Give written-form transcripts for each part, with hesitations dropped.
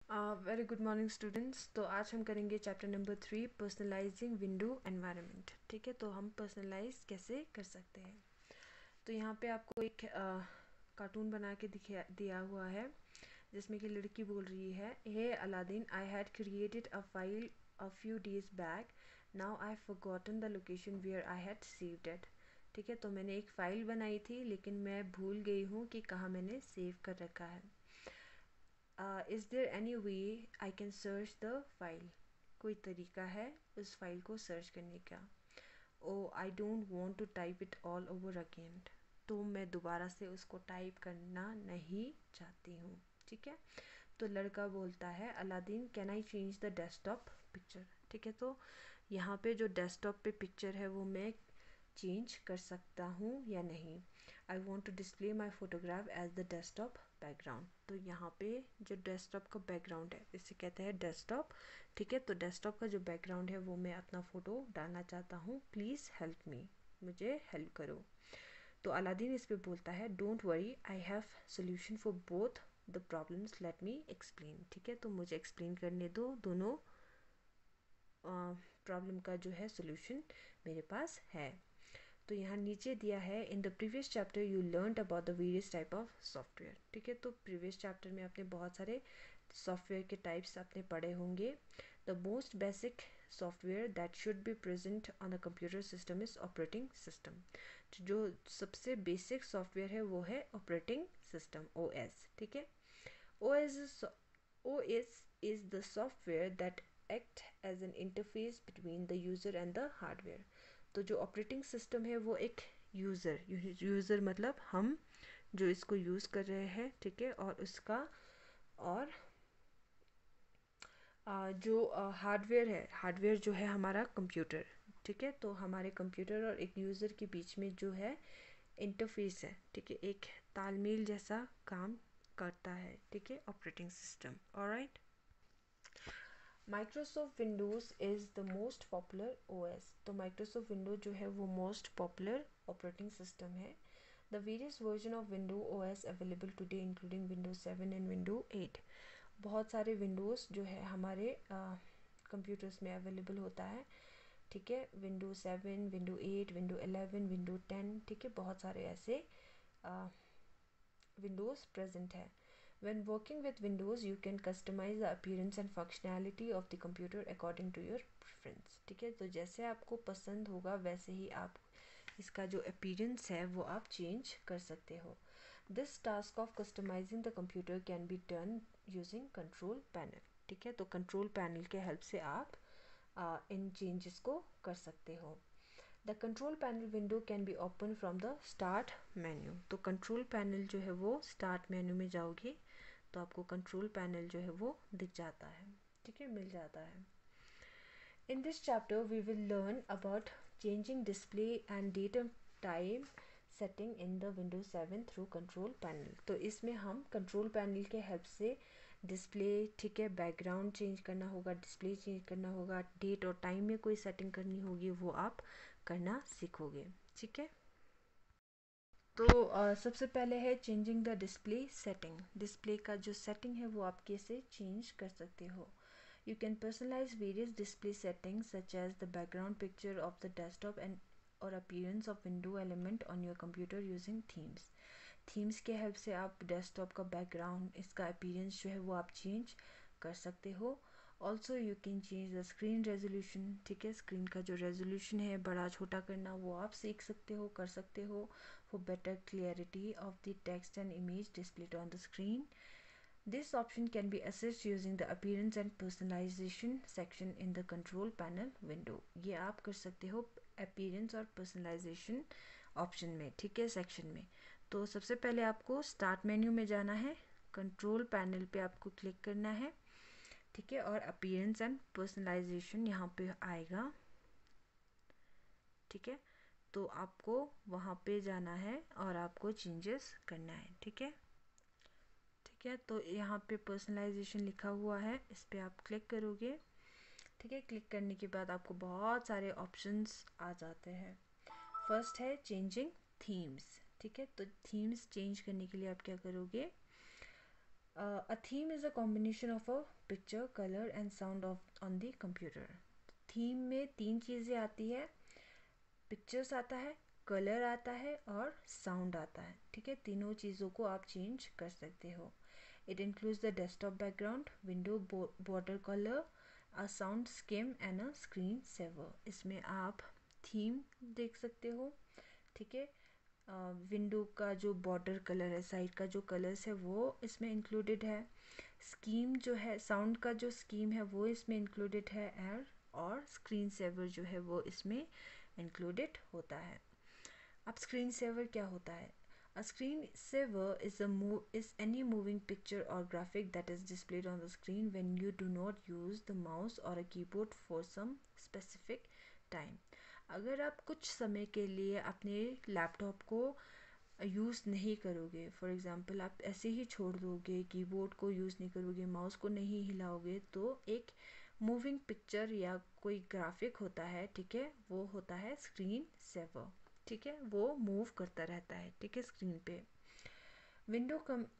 Very good morning students. तो आज हम करेंगे chapter number 3, personalising window environment. ठीक है, तो हम पर्सनलाइज कैसे कर सकते हैं। तो यहाँ पे आपको एक कार्टून बना के दिया हुआ है जिसमें कि लड़की बोल रही है, hey Aladdin, I had created a file a few days back, now I have forgotten the location where I had saved it. ठीक है, तो मैंने एक फ़ाइल बनाई थी लेकिन मैं भूल गई हूँ कि कहाँ मैंने सेव कर रखा है। Is there any way I can search the file? कोई तरीका है उस फाइल को सर्च करने का? Oh I don't want to type it all over again. तो मैं दोबारा से उसको टाइप करना नहीं चाहती हूँ। ठीक है, तो लड़का बोलता है, Aladdin can I change the desktop picture? ठीक है, तो यहाँ पे जो डेस्कटॉप पे पिक्चर है वो मैं चेंज कर सकता हूँ या नहीं। I want to display my photograph as the desktop background. तो यहाँ पे जो डेस्कटॉप का बैकग्राउंड है इसे कहते हैं डेस्कटॉप। ठीक है, तो डेस्कटॉप का जो बैकग्राउंड है वो मैं अपना फ़ोटो डालना चाहता हूँ, प्लीज़ हेल्प मी, मुझे हेल्प करो। तो अलादीन इस पे बोलता है, don't worry, I have solution for both the problems, let me explain. ठीक है, तो मुझे एक्सप्लेन करने दो, दोनों प्रॉब्लम का जो है सोल्यूशन मेरे पास है। तो यहाँ नीचे दिया है, in the previous chapter you learned about the various type of software. ठीक है, तो प्रीवियस चैप्टर में आपने बहुत सारे सॉफ्टवेयर के टाइप्स आपने पढ़े होंगे। The most basic software that should be present on a computer system is operating system. जो सबसे बेसिक सॉफ्टवेयर है वो है ऑपरेटिंग सिस्टम, ओ एस। ठीक है, O S is the software that act as an interface between the user and the hardware. तो जो operating system है वो एक यूज़र मतलब हम जो इसको यूज़ कर रहे हैं। ठीक है, और उसका और जो हार्डवेयर है, हार्डवेयर जो है हमारा कंप्यूटर। ठीक है, तो हमारे कंप्यूटर और एक यूज़र के बीच में जो है इंटरफेस है, ठीक है, एक तालमेल जैसा काम करता है। ठीक है, operating system. Alright, Microsoft Windows is the most popular OS. तो माइक्रोसॉफ्ट विंडो जो है वो मोस्ट पॉपुलर ऑपरेटिंग सिस्टम है। The various version of window OS available today including Windows 7 and window 8। बहुत सारे विंडोज़ जो है हमारे कंप्यूटर्स में अवेलेबल होता है। ठीक है, विंडो 7, विंडो 8, विंडो 11, विंडो 10। ठीक है, बहुत सारे ऐसे विंडोज़ प्रेजेंट है। When working with Windows, you can customize the appearance and functionality of the computer according to your preference. ठीक है, तो जैसे आपको पसंद होगा वैसे ही आप इसका जो अपीयरेंस है वो आप चेंज कर सकते हो। This task of customising the computer can be done using control panel. ठीक है, तो कंट्रोल पैनल के हेल्प से आप इन चेंजेस को कर सकते हो। The control panel window can be open from the start menu. तो कंट्रोल पैनल जो है वो स्टार्ट मेन्यू में जाओगे तो आपको कंट्रोल पैनल जो है वो दिख जाता है। ठीक है, मिल जाता है। In this chapter we will learn about changing display and date time setting in the window 7 through control panel. तो इसमें हम कंट्रोल पैनल के हेल्प से डिस्प्ले, ठीक है, बैकग्राउंड चेंज करना होगा, डिस्प्ले चेंज करना होगा, डेट और टाइम में कोई सेटिंग करनी होगी वो आप करना सीखोगे। ठीक है, तो सबसे पहले है changing the display setting. Display का जो सेटिंग है वो आप कैसे चेंज कर सकते हो। You can personalize various display settings such as the background picture of the desktop and और appearance of window element on your computer using themes. Themes के हेल्प से आप डेस्कटॉप का बैकग्राउंड, इसका अपीयरेंस जो है वो आप चेंज कर सकते हो। Also you can change the screen resolution. ठीक है, स्क्रीन का जो रेजोल्यूशन है बड़ा छोटा करना वो आप सीख सकते हो, कर सकते हो, for better clarity of the text and image displayed on the screen. This option can be accessed using the appearance and personalization section in the control panel window. ये आप कर सकते हो appearance और personalization ऑप्शन में। ठीक है, section में। तो सबसे पहले आपको स्टार्ट मेन्यू में जाना है, कंट्रोल पैनल पे आपको क्लिक करना है। ठीक है, और अपीयरेंस एंड पर्सनलाइजेशन यहाँ पे आएगा। ठीक है, तो आपको वहाँ पे जाना है और आपको चेंजेस करना है। ठीक है, ठीक है, तो यहाँ पे पर्सनलाइजेशन लिखा हुआ है, इस पर आप क्लिक करोगे। ठीक है, क्लिक करने के बाद आपको बहुत सारे ऑप्शंस आ जाते हैं। फर्स्ट है चेंजिंग थीम्स। ठीक है, तो थीम्स चेंज करने के लिए आप क्या करोगे, A theme is a combination of a picture, color and sound of on the computer. Theme में 3 चीज़ें आती है, पिक्चर्स आता है, कलर आता है और साउंड आता है, ठीक है। तीनों चीज़ों को आप चेंज कर सकते हो। It includes the desktop background, window border colour, a sound scheme and a screen saver. इसमें आप थीम देख सकते हो, ठीक है। विंडो का जो बॉर्डर कलर है, साइड का जो कलर्स है वो इसमें इंक्लूडेड है। स्कीम जो है, साउंड का जो स्कीम है वो इसमें इंक्लूडेड है और स्क्रीन सेवर जो है वो इसमें इंक्लूडेड होता है। अब स्क्रीन सेवर क्या होता है? A screensaver is any moving picture or graphic that is displayed on the screen when you do not use the mouse or a keyboard for some specific time. अगर आप कुछ समय के लिए अपने लैपटॉप को यूज़ नहीं करोगे, फॉर एग्ज़ाम्पल आप ऐसे ही छोड़ दोगे, कीबोर्ड को यूज़ नहीं करोगे, माउस को नहीं हिलाओगे, तो एक मूविंग पिक्चर या कोई ग्राफिक होता है, ठीक है, वो होता है स्क्रीन सेवर, ठीक है, वो मूव करता रहता है, ठीक है, स्क्रीन पे। Window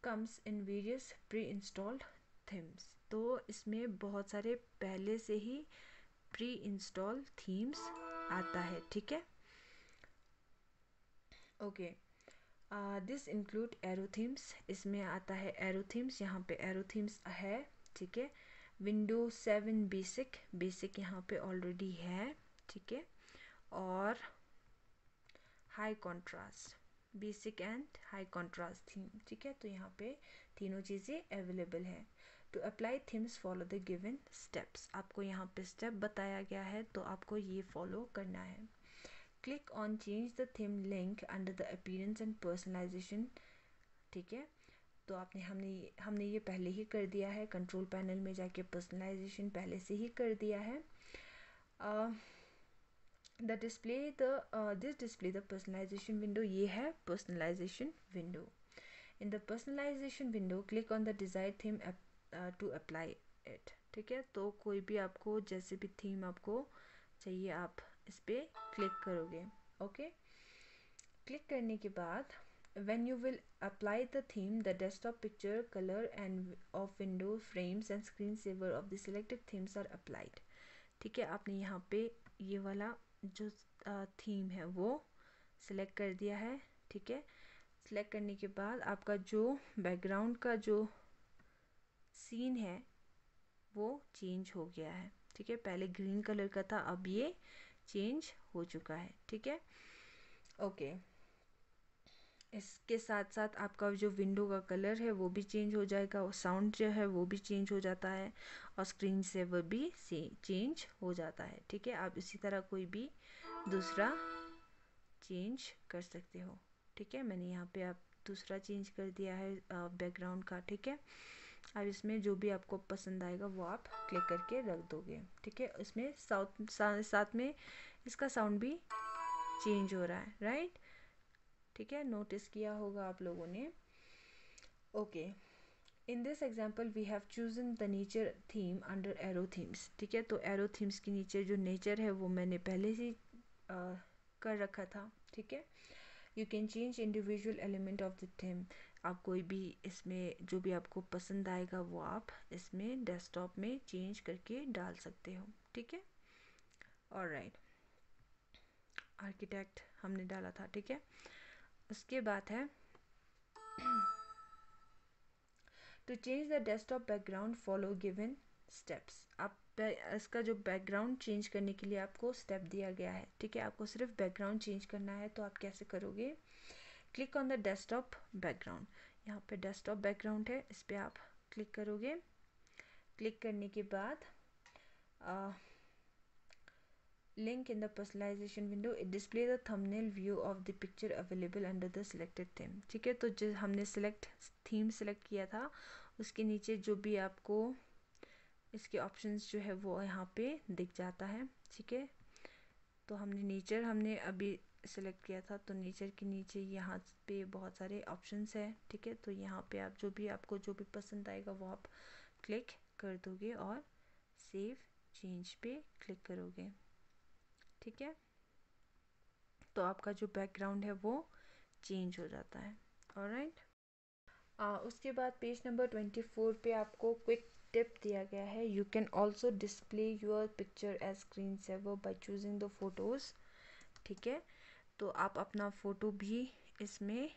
comes in various pre installed themes, तो इसमें बहुत सारे पहले से ही प्री इंस्टॉल थीम्स आता है, ठीक है। Okay, this include arrow themes, इसमें आता है एरो थीम्स, यहाँ पे एरो थीम्स है, ठीक है। विंडोज 7 बेसिक यहाँ पे ऑलरेडी है, ठीक है। और high contrast, basic and high contrast theme, ठीक है। तो यहाँ पे तीनों चीज़ें अवेलेबल है। To apply themes follow the given steps, आपको यहाँ पे स्टेप बताया गया है, तो आपको ये फॉलो करना है। Click on change the theme link under the appearance and personalisation, ठीक है। तो हमने ये पहले ही कर दिया है, कंट्रोल पैनल में जाके पर्सनलाइजेशन पहले से ही कर दिया है। This display the personalisation window, ये है personalisation window. In the personalisation window click on the desired theme to apply it, ठीक है। तो कोई भी आपको जैसे भी थीम आपको चाहिए आप इस पर क्लिक करोगे, ओके। क्लिक करने के बाद when you will apply the theme, the desktop picture, color and of window frames and screensaver of the selected themes are applied, ठीक है। आपने यहाँ पे ये वाला जो थीम है वो सिलेक्ट कर दिया है, ठीक है। सिलेक्ट करने के बाद आपका जो बैकग्राउंड का जो सीन है वो चेंज हो गया है, ठीक है। पहले ग्रीन कलर का था, अब ये चेंज हो चुका है, ठीक है, ओके। इसके साथ साथ आपका जो विंडो का कलर है वो भी चेंज हो जाएगा, और साउंड जो है वो भी चेंज हो जाता है, और स्क्रीन सेवर भी चेंज हो जाता है, ठीक है। आप इसी तरह कोई भी दूसरा चेंज कर सकते हो, ठीक है। मैंने यहाँ पे आप दूसरा चेंज कर दिया है बैकग्राउंड का, ठीक है। अब इसमें जो भी आपको पसंद आएगा वो आप क्लिक करके रख दोगे, ठीक है। इसमें साथ में इसका साउंड भी चेंज हो रहा है, राइट, ठीक है, नोटिस किया होगा आप लोगों ने, okay. In this example we have chosen the nature theme under aero themes, ठीक है। तो एरो थीम्स के नीचे जो नेचर है वो मैंने पहले से कर रखा था, ठीक है। You can change individual element of the theme, आप कोई भी इसमें जो भी आपको पसंद आएगा वो आप इसमें डेस्कटॉप में चेंज करके डाल सकते हो, ठीक है। ऑलराइट, आर्किटेक्ट हमने डाला था, ठीक है। उसके बाद है to change the desktop background follow given steps, आप इसका जो बैकग्राउंड चेंज करने के लिए आपको स्टेप दिया गया है, ठीक है। आपको सिर्फ बैकग्राउंड चेंज करना है, तो आप कैसे करोगे? Click on the desktop background, यहाँ पे डेस्कटॉप बैकग्राउंड है, इस पर आप क्लिक करोगे। क्लिक करने के बाद link in the personalization window, it display the thumbnail view of the picture available under the selected theme, ठीक है। तो जो हमने थीम सेलेक्ट किया था उसके नीचे जो भी आपको इसके ऑप्शंस जो है वो यहाँ पे दिख जाता है, ठीक है। तो हमने अभी सेलेक्ट किया था, तो नेचर के नीचे यहाँ पे बहुत सारे ऑप्शंस है, ठीक है। तो यहाँ पे आप आपको जो भी पसंद आएगा वो आप क्लिक कर दोगे और सेव चेंज पे क्लिक करोगे, ठीक है। तो आपका जो बैकग्राउंड है वो चेंज हो जाता है, ऑलराइट। उसके बाद पेज नंबर 24 पे आपको क्विक टिप दिया गया है. You can also display your picture as screen saver by choosing the photos. ठीक है, तो आप अपना फ़ोटो भी इसमें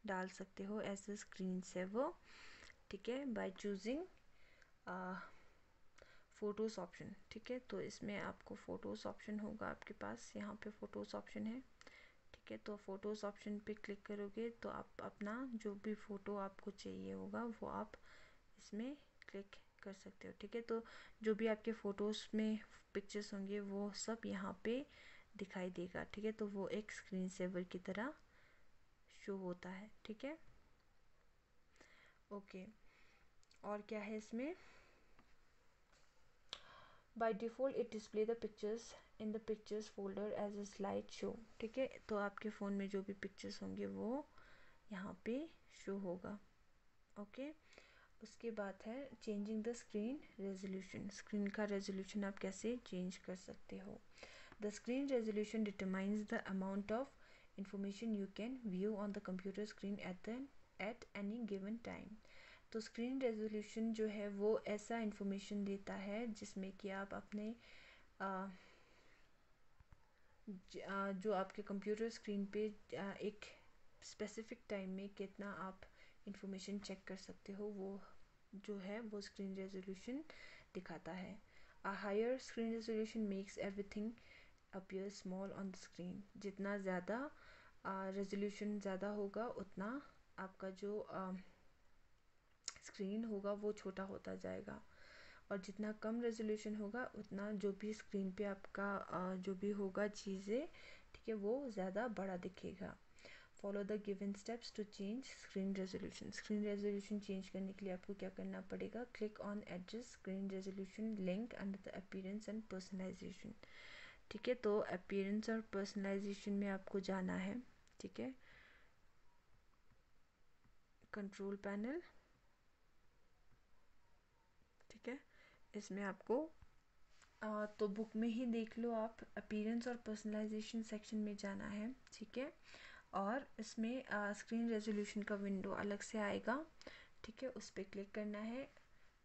डाल सकते हो एज ए स्क्रीन सेवर. ठीक है, बाय चूजिंग फ़ोटोज़ ऑप्शन. ठीक है, तो इसमें आपको फ़ोटोज़ ऑप्शन होगा आपके पास, यहाँ पे फ़ोटोज़ ऑप्शन है. ठीक है, तो फ़ोटोज़ ऑप्शन पे क्लिक करोगे तो आप अपना जो भी फ़ोटो आपको चाहिए होगा वो आप इसमें क्लिक कर सकते हो. ठीक है, तो जो भी आपके फ़ोटोज़ में पिक्चर्स होंगे वो सब यहाँ पे दिखाई देगा. ठीक है, तो वो एक स्क्रीन सेवर की तरह शो होता है. ठीक है, ओके. और क्या है इसमें? By default it display the pictures in the pictures folder as a slide show. ठीक है, तो आपके फ़ोन में जो भी पिक्चर्स होंगे वो यहाँ पे शो होगा. ओके, उसके बाद है changing the screen resolution. Screen का रेजोल्यूशन आप कैसे चेंज कर सकते हो? The screen resolution determines the amount of information you can view on the computer screen at any given time. तो स्क्रीन रेजोल्यूशन जो है वो ऐसा इंफॉर्मेशन देता है जिसमें कि आप अपने जो आपके कंप्यूटर स्क्रीन पे एक स्पेसिफिक टाइम में कितना आप इंफॉर्मेशन चेक कर सकते हो वो जो है वो स्क्रीन रेजोल्यूशन दिखाता है. A higher screen resolution makes everything appear small on the screen. जितना ज़्यादा रेजोल्यूशन ज़्यादा होगा उतना आपका जो स्क्रीन होगा वो छोटा होता जाएगा, और जितना कम रेजोल्यूशन होगा उतना जो भी स्क्रीन पे आपका जो भी होगा चीज़ें, ठीक है, वो ज़्यादा बड़ा दिखेगा. Follow the given steps to change screen resolution. Screen resolution change करने के लिए आपको क्या करना पड़ेगा? Click on adjust screen resolution link under the appearance and personalisation. ठीक है, तो अपीयरेंस और पर्सनलाइजेशन में आपको जाना है. ठीक है, कंट्रोल पैनल. ठीक है, इसमें आपको तो बुक में ही देख लो आप, अपीयरेंस और पर्सनलाइजेशन सेक्शन में जाना है. ठीक है, और इसमें स्क्रीन रेजोल्यूशन का विंडो अलग से आएगा. ठीक है, उस पर क्लिक करना है.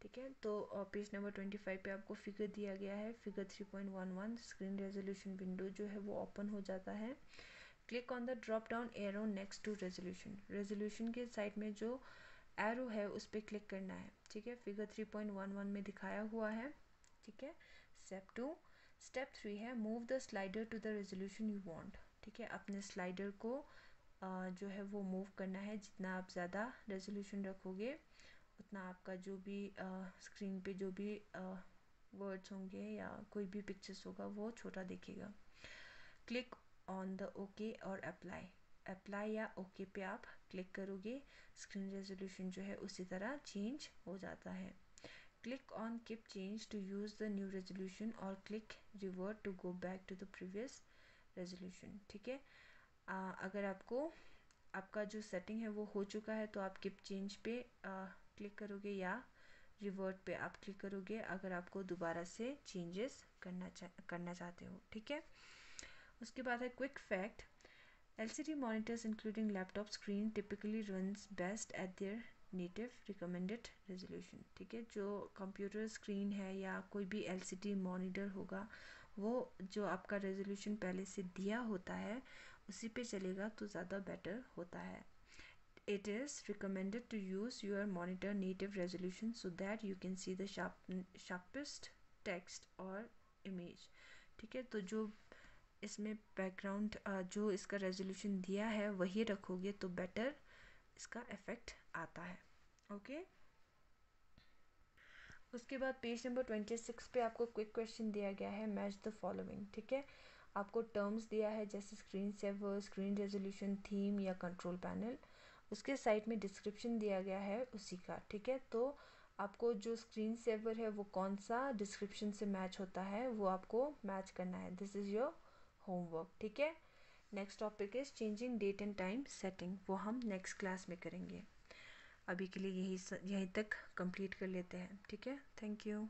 ठीक है, तो पेज नंबर 25 पे आपको फिगर दिया गया है, फिगर 3.11. स्क्रीन रेजोल्यूशन विंडो जो है वो ओपन हो जाता है. Click on the drop down arrow next to resolution. Resolution के साइड में जो एरो है उस पर क्लिक करना है. ठीक है, फिगर 3.11 में दिखाया हुआ है. ठीक है, स्टेप 2. स्टेप 3 है move the slider to the resolution you want. ठीक है, अपने स्लाइडर को जो है वो मूव करना है. जितना आप ज़्यादा रेजोल्यूशन रखोगे उतना आपका जो भी स्क्रीन पे जो भी वर्ड्स होंगे या कोई भी पिक्चर्स होगा वो छोटा दिखेगा. क्लिक ऑन द ओके और अप्लाई या ओके पे आप क्लिक करोगे, स्क्रीन रेजोल्यूशन जो है उसी तरह चेंज हो जाता है. Click on keep change to use the new resolution और click revert to go back to the previous resolution. ठीक है, अगर आपका जो सेटिंग है वो हो चुका है तो आप कीप चेंज पे क्लिक करोगे या रिवर्ट पे आप क्लिक करोगे अगर आपको दोबारा से चेंजेस करना चाहते हो. ठीक है, उसके बाद है quick fact. LCD monitors including laptop screen typically runs best at their native recommended resolution. ठीक है, जो कंप्यूटर स्क्रीन है या कोई भी LCD मॉनिटर होगा वो जो आपका रेजोल्यूशन पहले से दिया होता है उसी पे चलेगा तो ज़्यादा बेटर होता है. It is recommended to use your monitor native resolution so that you can see the sharpest text or image. ठीक है, तो जो इसमें बैकग्राउंड जो इसका रेजोल्यूशन दिया है वही रखोगे तो बेटर इसका इफेक्ट आता है. ओके, उसके बाद पेज नंबर 26 पे आपको क्विक क्वेश्चन दिया गया है, मैच द फॉलोइंग. ठीक है, आपको टर्म्स दिया है जैसे screen saver, screen resolution, theme या कंट्रोल पैनल. उसके साइड में डिस्क्रिप्शन दिया गया है उसी का. ठीक है, तो आपको जो स्क्रीन सेवर है वो कौन सा डिस्क्रिप्शन से मैच होता है वो आपको मैच करना है. This is your homework. ठीक है, next topic is changing date and time setting. वो हम नेक्स्ट क्लास में करेंगे. अभी के लिए यहीं तक कंप्लीट कर लेते हैं. ठीक है, थैंक यू.